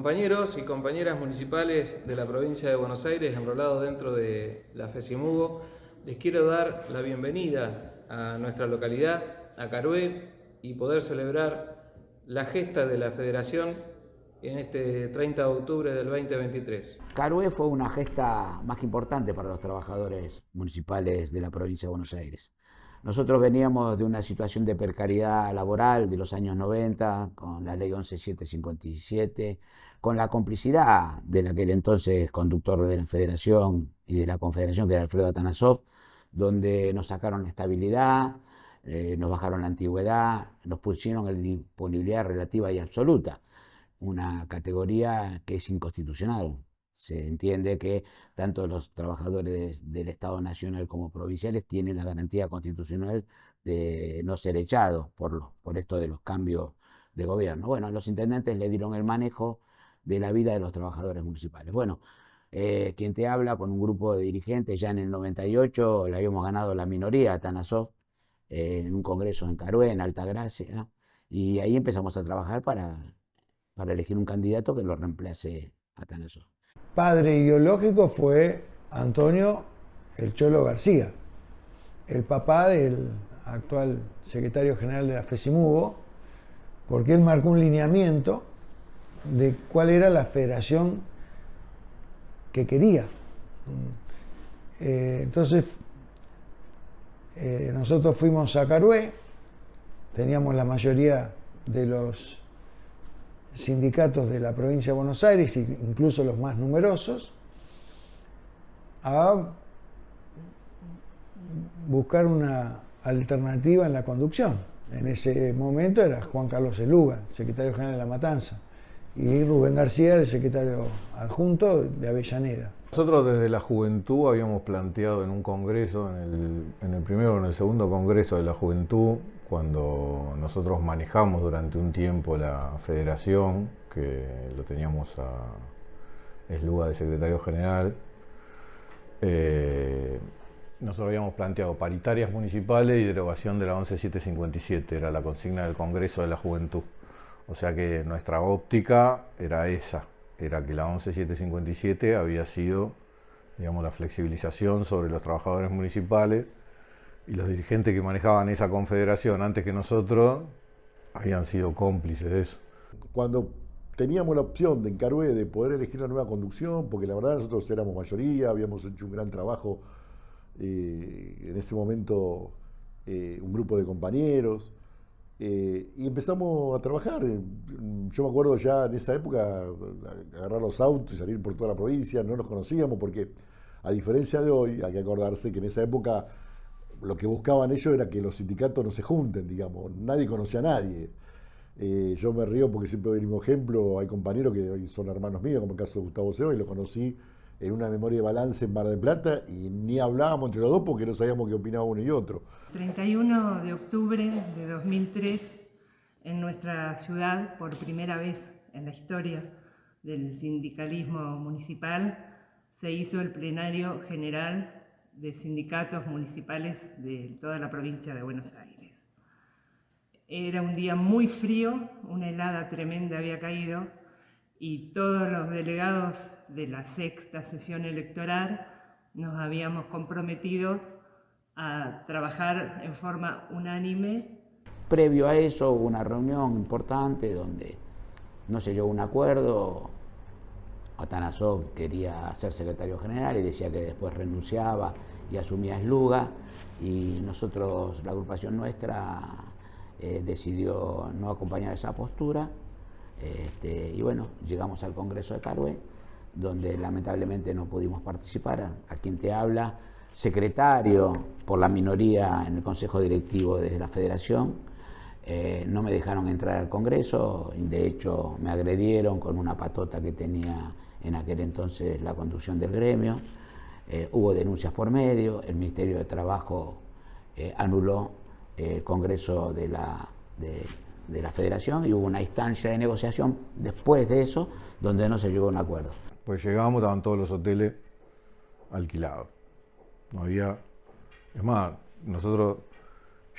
Compañeros y compañeras municipales de la provincia de Buenos Aires enrolados dentro de la FESIMUGO, les quiero dar la bienvenida a nuestra localidad, a Carué, y poder celebrar la gesta de la Federación en este 30 de octubre del 2023. Carué fue una gesta más que importante para los trabajadores municipales de la provincia de Buenos Aires. Nosotros veníamos de una situación de precariedad laboral de los años 90, con la ley 11757, con la complicidad de aquel entonces conductor de la Federación y de la Confederación, que era Alfredo Atanasov, donde nos sacaron la estabilidad, nos bajaron la antigüedad, nos pusieron en disponibilidad relativa y absoluta, una categoría que es inconstitucional. Se entiende que tanto los trabajadores del Estado Nacional como provinciales tienen la garantía constitucional de no ser echados por esto de los cambios de gobierno. Bueno, los intendentes le dieron el manejo de la vida de los trabajadores municipales. Bueno, quien te habla con un grupo de dirigentes, ya en el 98 le habíamos ganado la minoría a Tanasov en un congreso en Carué, en Altagracia, ¿no? Y ahí empezamos a trabajar para elegir un candidato que lo reemplace a Tanasov. Padre ideológico fue Antonio El Cholo García, el papá del actual secretario general de la FESIMUGO, porque él marcó un lineamiento de cuál era la federación que quería. Entonces, nosotros fuimos a Carué, teníamos la mayoría de los sindicatos de la provincia de Buenos Aires, incluso los más numerosos, a buscar una alternativa en la conducción. En ese momento era Juan Carlos Eluga, secretario general de La Matanza, y Rubén García, el secretario adjunto de Avellaneda. Nosotros desde la juventud habíamos planteado en un congreso, en el primero o en el segundo congreso de la juventud, cuando nosotros manejamos durante un tiempo la federación, que lo teníamos a Esluga de secretario general, nosotros habíamos planteado paritarias municipales y derogación de la 11757, era la consigna del Congreso de la Juventud. O sea que nuestra óptica era esa, era que la 11757 había sido, digamos, la flexibilización sobre los trabajadores municipales, y los dirigentes que manejaban esa confederación antes que nosotros habían sido cómplices de eso. Cuando teníamos la opción de en Carué de poder elegir la nueva conducción, porque la verdad nosotros éramos mayoría, habíamos hecho un gran trabajo, en ese momento un grupo de compañeros, y empezamos a trabajar. Yo me acuerdo ya en esa época agarrar los autos y salir por toda la provincia, no nos conocíamos porque, a diferencia de hoy, hay que acordarse que en esa época lo que buscaban ellos era que los sindicatos no se junten, digamos, nadie conocía a nadie. Yo me río porque siempre doy el mismo ejemplo, hay compañeros que hoy son hermanos míos, como el caso de Gustavo Seba, y lo conocí en una memoria de balance en Mar del Plata, y ni hablábamos entre los dos porque no sabíamos qué opinaba uno y otro. 31 de octubre de 2003, en nuestra ciudad, por primera vez en la historia del sindicalismo municipal, se hizo el plenario general de sindicatos municipales de toda la provincia de Buenos Aires. Era un día muy frío, una helada tremenda había caído, y todos los delegados de la sexta sesión electoral nos habíamos comprometido a trabajar en forma unánime. Previo a eso hubo una reunión importante donde no se llegó a un acuerdo. Atanasov quería ser secretario general y decía que después renunciaba y asumía Esluga, y nosotros, la agrupación nuestra, decidió no acompañar esa postura, y bueno, llegamos al Congreso de Carué, donde lamentablemente no pudimos participar. A quien te habla, secretario por la minoría en el Consejo Directivo de la Federación, no me dejaron entrar al Congreso, de hecho me agredieron con una patota que tenía en aquel entonces la conducción del gremio. Hubo denuncias por medio, el Ministerio de Trabajo anuló el Congreso de la Federación, y hubo una instancia de negociación después de eso donde no se llegó a un acuerdo. Pues llegamos, estaban todos los hoteles alquilados. No había... Es más, nosotros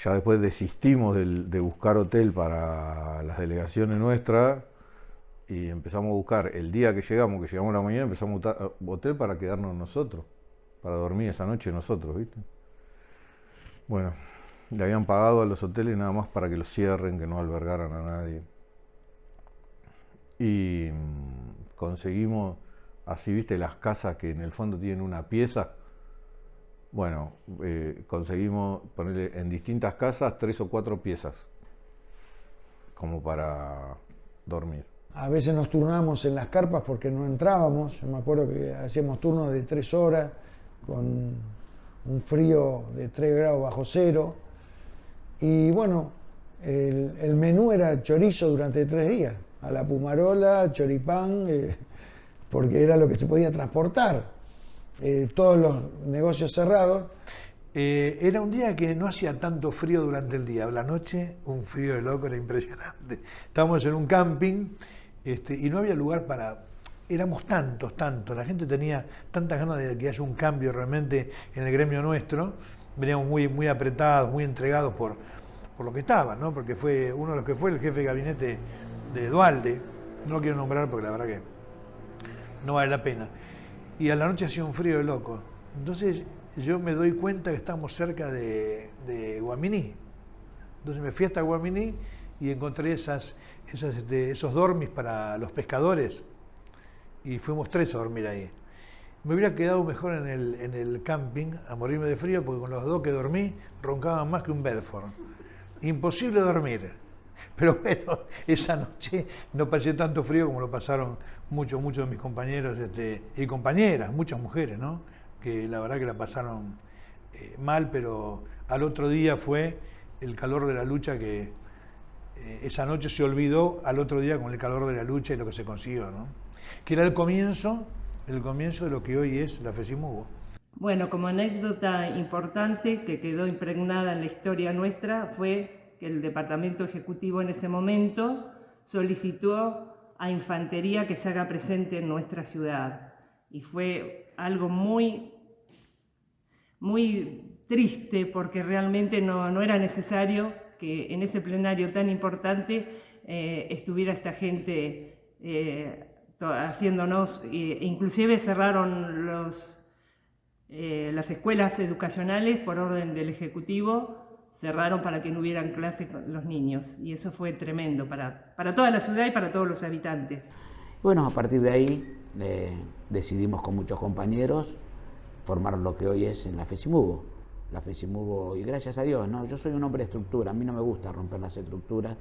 ya después desistimos de buscar hotel para las delegaciones nuestras, y empezamos a buscar el día que llegamos a la mañana, empezamos a buscar hotel para quedarnos nosotros, para dormir esa noche nosotros, ¿viste? Bueno, le habían pagado a los hoteles nada más para que los cierren, que no albergaran a nadie. Y conseguimos, así, ¿viste? Las casas que en el fondo tienen una pieza. Bueno, conseguimos ponerle en distintas casas 3 o 4 piezas, como para dormir. A veces nos turnábamos en las carpas porque no entrábamos. Yo me acuerdo que hacíamos turnos de 3 horas con un frío de 3 grados bajo cero. Y bueno, el menú era chorizo durante 3 días, a la pumarola, choripán, porque era lo que se podía transportar. Todos los negocios cerrados. Era un día que no hacía tanto frío durante el día. La noche, un frío de loco, era impresionante. Estábamos en un camping y no había lugar para... Éramos tantos, la gente tenía tantas ganas de que haya un cambio realmente en el gremio nuestro. Veníamos muy apretados, muy entregados por lo que estaba, ¿no? Porque fue uno de los que fue el jefe de gabinete de Duhalde. No lo quiero nombrar porque la verdad que no vale la pena. Y a la noche hacía un frío de loco. Entonces yo me doy cuenta que estamos cerca de Guaminí. Entonces me fui hasta Guaminí y encontré esos dormis para los pescadores. Y fuimos 3 a dormir ahí. Me hubiera quedado mejor en el camping a morirme de frío porque con los 2 que dormí roncaban más que un Bedford. Imposible dormir. Pero bueno, esa noche no pasé tanto frío como lo pasaron muchos de mis compañeros y compañeras, muchas mujeres, ¿no? Que la verdad que la pasaron mal, pero al otro día fue el calor de la lucha que esa noche se olvidó al otro día con el calor de la lucha y lo que se consiguió, ¿no? Que era el comienzo de lo que hoy es la FESIMUGO. Bueno, como anécdota importante que quedó impregnada en la historia nuestra fue que el Departamento Ejecutivo en ese momento solicitó a Infantería que se haga presente en nuestra ciudad. Y fue algo muy triste porque realmente no era necesario que en ese plenario tan importante estuviera esta gente haciéndonos, inclusive cerraron las escuelas educacionales por orden del Ejecutivo, cerraron para que no hubieran clases con los niños, y eso fue tremendo para toda la ciudad y para todos los habitantes. Bueno, a partir de ahí decidimos con muchos compañeros formar lo que hoy es en la FESIMUGO. La FESIMUGO, y gracias a Dios, ¿no? Yo soy un hombre de estructura, a mí no me gusta romper las estructuras.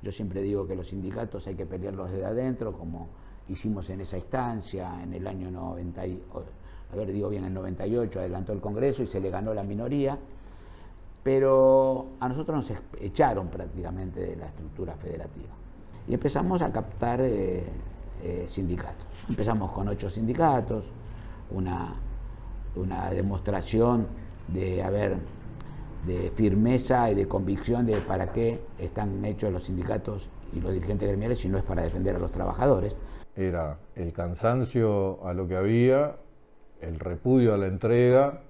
Yo siempre digo que los sindicatos hay que pelearlos desde adentro, como hicimos en esa instancia en el año el 98, adelantó el Congreso y se le ganó la minoría. Pero a nosotros nos echaron prácticamente de la estructura federativa y empezamos a captar sindicatos. Empezamos con 8 sindicatos, una demostración de firmeza y de convicción de para qué están hechos los sindicatos y los dirigentes gremiales si no es para defender a los trabajadores. Era el cansancio a lo que había, el repudio a la entrega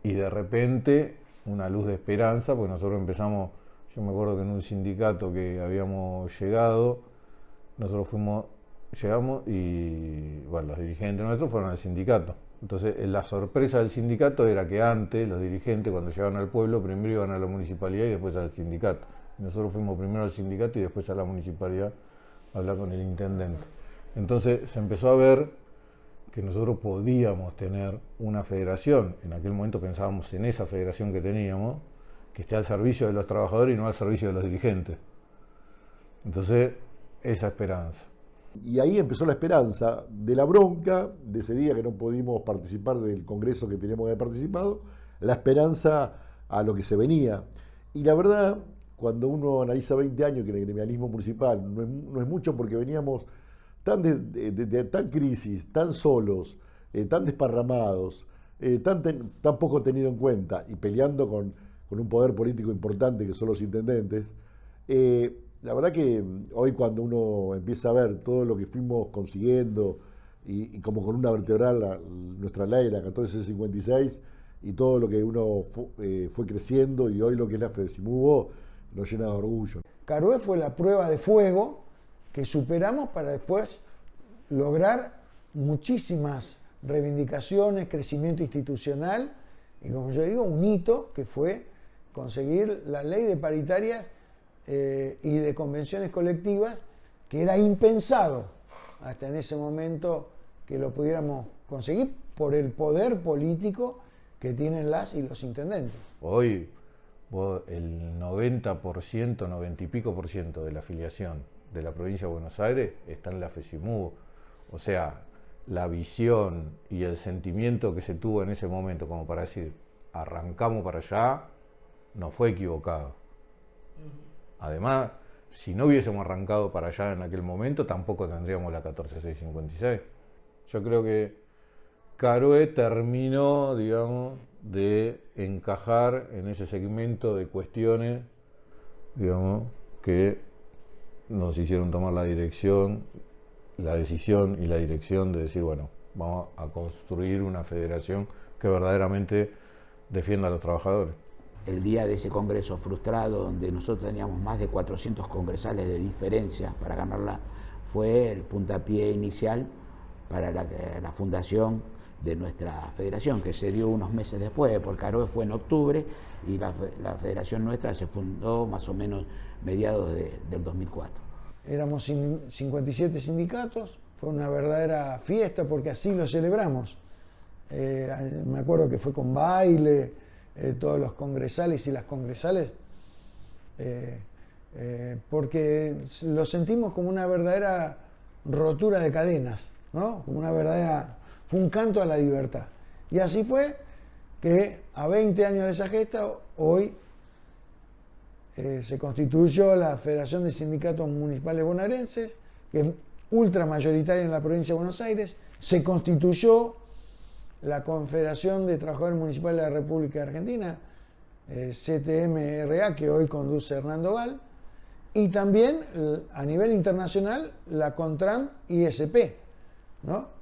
y de repente una luz de esperanza, porque nosotros empezamos, yo me acuerdo que en un sindicato que habíamos llegado, llegamos y bueno, los dirigentes nuestros fueron al sindicato. Entonces la sorpresa del sindicato era que antes los dirigentes cuando llegaban al pueblo primero iban a la municipalidad y después al sindicato. Y nosotros fuimos primero al sindicato y después a la municipalidad a hablar con el intendente. Entonces se empezó a ver que nosotros podíamos tener una federación, en aquel momento pensábamos en esa federación que teníamos, que esté al servicio de los trabajadores y no al servicio de los dirigentes. Entonces, esa esperanza. Y ahí empezó la esperanza de la bronca, de ese día que no pudimos participar del congreso que teníamos que haber participado, la esperanza a lo que se venía. Y la verdad, cuando uno analiza 20 años que en el gremialismo municipal no es mucho porque veníamos de tal crisis, tan solos, tan desparramados, tan poco tenido en cuenta y peleando con un poder político importante que son los intendentes. La verdad que hoy cuando uno empieza a ver todo lo que fuimos consiguiendo y como columna vertebral nuestra ley, la 1456, y todo lo que uno fue creciendo y hoy lo que es la FESIMUGO nos llena de orgullo. Carué fue la prueba de fuego que superamos para después lograr muchísimas reivindicaciones, crecimiento institucional y, como yo digo, un hito que fue conseguir la ley de paritarias y de convenciones colectivas, que era impensado hasta en ese momento que lo pudiéramos conseguir por el poder político que tienen las y los intendentes. Hoy el 90%, 90 y pico por ciento de la afiliación de la provincia de Buenos Aires está en la FESIMUGO. O sea, la visión y el sentimiento que se tuvo en ese momento como para decir, arrancamos para allá, no fue equivocado. Además, si no hubiésemos arrancado para allá en aquel momento, tampoco tendríamos la 14656. Yo creo que Carué terminó, digamos, de encajar en ese segmento de cuestiones, digamos, que nos hicieron tomar la decisión y la dirección de decir, bueno, vamos a construir una federación que verdaderamente defienda a los trabajadores. El día de ese congreso frustrado, donde nosotros teníamos más de 400 congresales de diferencia para ganarla, fue el puntapié inicial para la fundación de nuestra federación, que se dio unos meses después, porque Carué fue en octubre y la federación nuestra se fundó más o menos mediados del 2004. Éramos 57 sindicatos, fue una verdadera fiesta porque así lo celebramos. Me acuerdo que fue con baile, todos los congresales y las congresales, porque lo sentimos como una verdadera rotura de cadenas, ¿no? Como una verdadera, fue un canto a la libertad. Y así fue que a 20 años de esa gesta, hoy se constituyó la Federación de Sindicatos Municipales Bonaerenses, que es ultramayoritaria en la provincia de Buenos Aires. Se constituyó la Confederación de Trabajadores Municipales de la República Argentina, CTMRA, que hoy conduce Hernando Val, y también a nivel internacional la CONTRAN ISP, ¿no?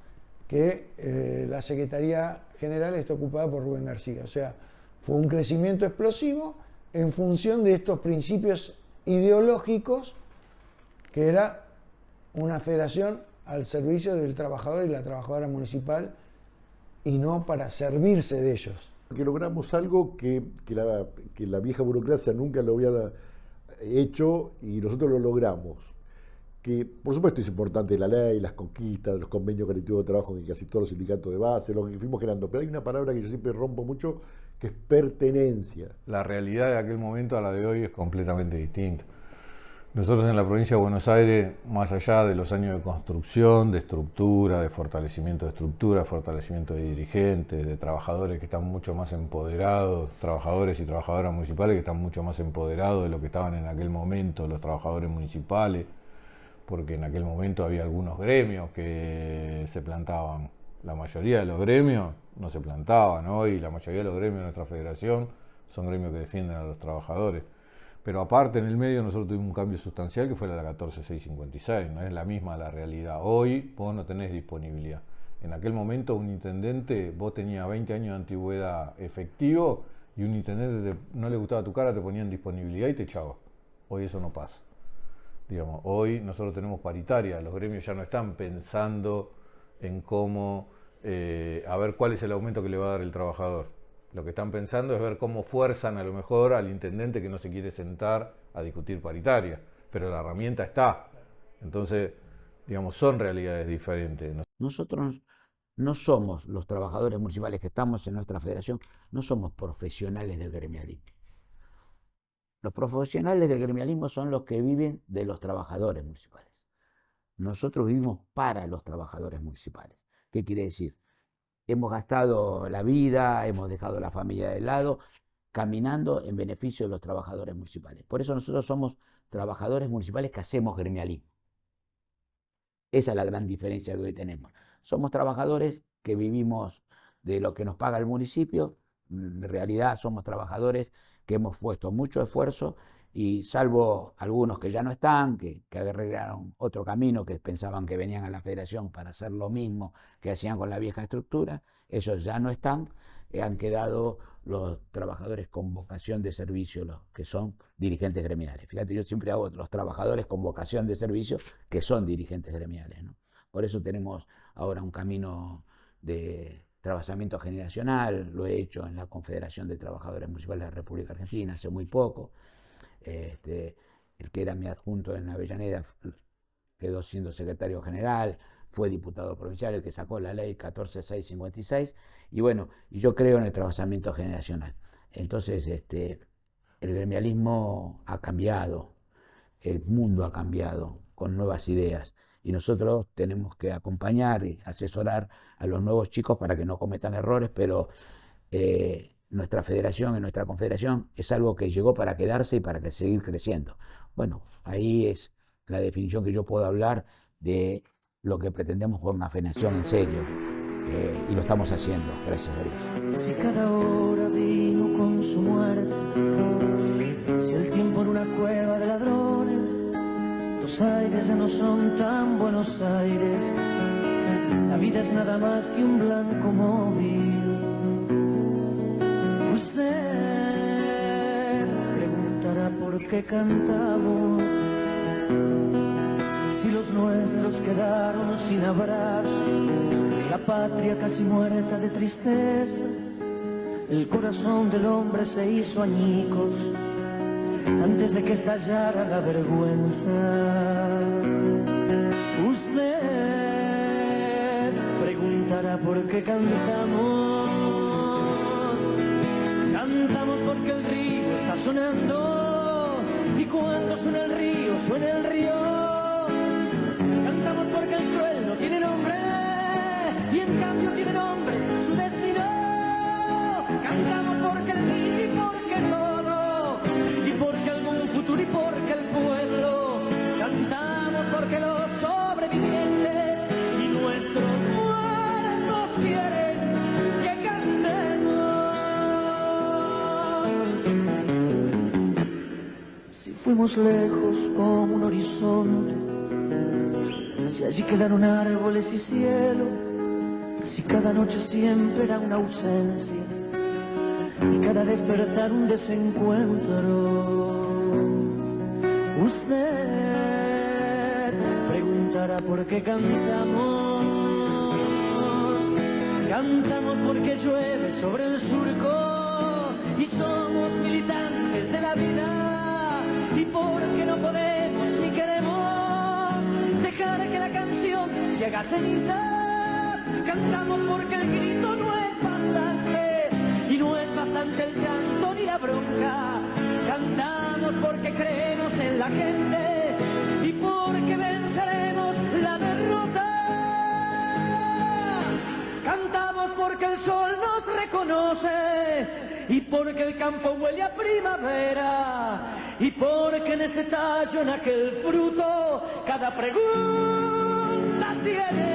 Que la Secretaría General está ocupada por Rubén García. O sea, fue un crecimiento explosivo en función de estos principios ideológicos, que era una federación al servicio del trabajador y la trabajadora municipal y no para servirse de ellos. Que logramos algo que la vieja burocracia nunca lo había hecho y nosotros lo logramos. Que por supuesto es importante la ley, las conquistas, los convenios colectivos de trabajo en casi todos los sindicatos de base, lo que fuimos generando, pero hay una palabra que yo siempre rompo mucho, que es pertenencia. La realidad de aquel momento a la de hoy es completamente distinta. Nosotros en la provincia de Buenos Aires, más allá de los años de construcción, de estructura, de fortalecimiento de estructura, fortalecimiento de dirigentes, de trabajadores que están mucho más empoderados, trabajadores y trabajadoras municipales que están mucho más empoderados de lo que estaban en aquel momento los trabajadores municipales, porque en aquel momento había algunos gremios que se plantaban. La mayoría de los gremios no se plantaban. Hoy la mayoría de los gremios de nuestra federación son gremios que defienden a los trabajadores. Pero aparte, en el medio, nosotros tuvimos un cambio sustancial que fue la 14656. No es la misma la realidad. Hoy vos no tenés disponibilidad. En aquel momento, un intendente, vos tenías 20 años de antigüedad efectivo y un intendente no le gustaba tu cara, te ponían disponibilidad y te echaba. Hoy eso no pasa. Digamos, hoy nosotros tenemos paritaria. Los gremios ya no están pensando en cómo, a ver cuál es el aumento que le va a dar el trabajador. Lo que están pensando es ver cómo fuerzan a lo mejor al intendente que no se quiere sentar a discutir paritaria, pero la herramienta está. Entonces, digamos, son realidades diferentes. Nosotros no somos, los trabajadores municipales que estamos en nuestra federación, no somos profesionales del gremialismo. Los profesionales del gremialismo son los que viven de los trabajadores municipales. Nosotros vivimos para los trabajadores municipales. ¿Qué quiere decir? Hemos gastado la vida, hemos dejado la familia de lado, caminando en beneficio de los trabajadores municipales. Por eso nosotros somos trabajadores municipales que hacemos gremialismo. Esa es la gran diferencia que hoy tenemos. Somos trabajadores que vivimos de lo que nos paga el municipio. En realidad somos trabajadores que hemos puesto mucho esfuerzo y salvo algunos que ya no están, que agarraron otro camino, que pensaban que venían a la federación para hacer lo mismo que hacían con la vieja estructura, ellos ya no están, han quedado los trabajadores con vocación de servicio, los que son dirigentes gremiales. Fíjate, yo siempre hago los trabajadores con vocación de servicio que son dirigentes gremiales, ¿no? Por eso tenemos ahora un camino de trabajamiento generacional, lo he hecho en la Confederación de Trabajadores Municipales de la República Argentina hace muy poco. El que era mi adjunto en Avellaneda quedó siendo secretario general, fue diputado provincial, el que sacó la ley 14656, y bueno, y yo creo en el trabajamiento generacional. Entonces, el gremialismo ha cambiado, el mundo ha cambiado con nuevas ideas, y nosotros tenemos que acompañar y asesorar a los nuevos chicos para que no cometan errores, pero nuestra federación y nuestra confederación es algo que llegó para quedarse y para que seguir creciendo. Bueno, ahí es la definición que yo puedo hablar de lo que pretendemos por una federación en serio, y lo estamos haciendo, gracias a Dios. Si cada hora vino con su muerte, si el tiempo en una cueva de ladrones, los aires ya no son tan Buenos Aires, la vida es nada más que un blanco móvil. Usted preguntará por qué cantamos, si los nuestros quedaron sin abrazo, la patria casi muerta de tristeza, el corazón del hombre se hizo añicos antes de que estallara la vergüenza. Usted preguntará por qué cantamos, cantamos porque el río está sonando, y cuando suena el río, suena el río. Cantamos porque el cruel no tiene nombre, y en cambio tiene nombre su destino. Cantamos porque el niño y porque todo, y porque algún futuro y porque el pueblo. Cantamos porque los sobrevivientes y nuestros muertos quieren que cantemos. Si fuimos lejos como un horizonte, si allí quedaron árboles y cielo, si cada noche siempre era una ausencia y cada despertar un desencuentro. Usted preguntará por qué cantamos, cantamos porque llueve sobre el surco y somos militantes de la vida, y porque no podemos ni queremos dejar que la canción se haga ceniza. Cantamos porque el grito no es bastante, y no es bastante el llanto ni la bronca. Cantamos porque creemos en la gente y porque venceremos la derrota. Cantamos porque el sol nos reconoce y porque el campo huele a primavera, y porque en ese tallo, en aquel fruto, cada pregunta tiene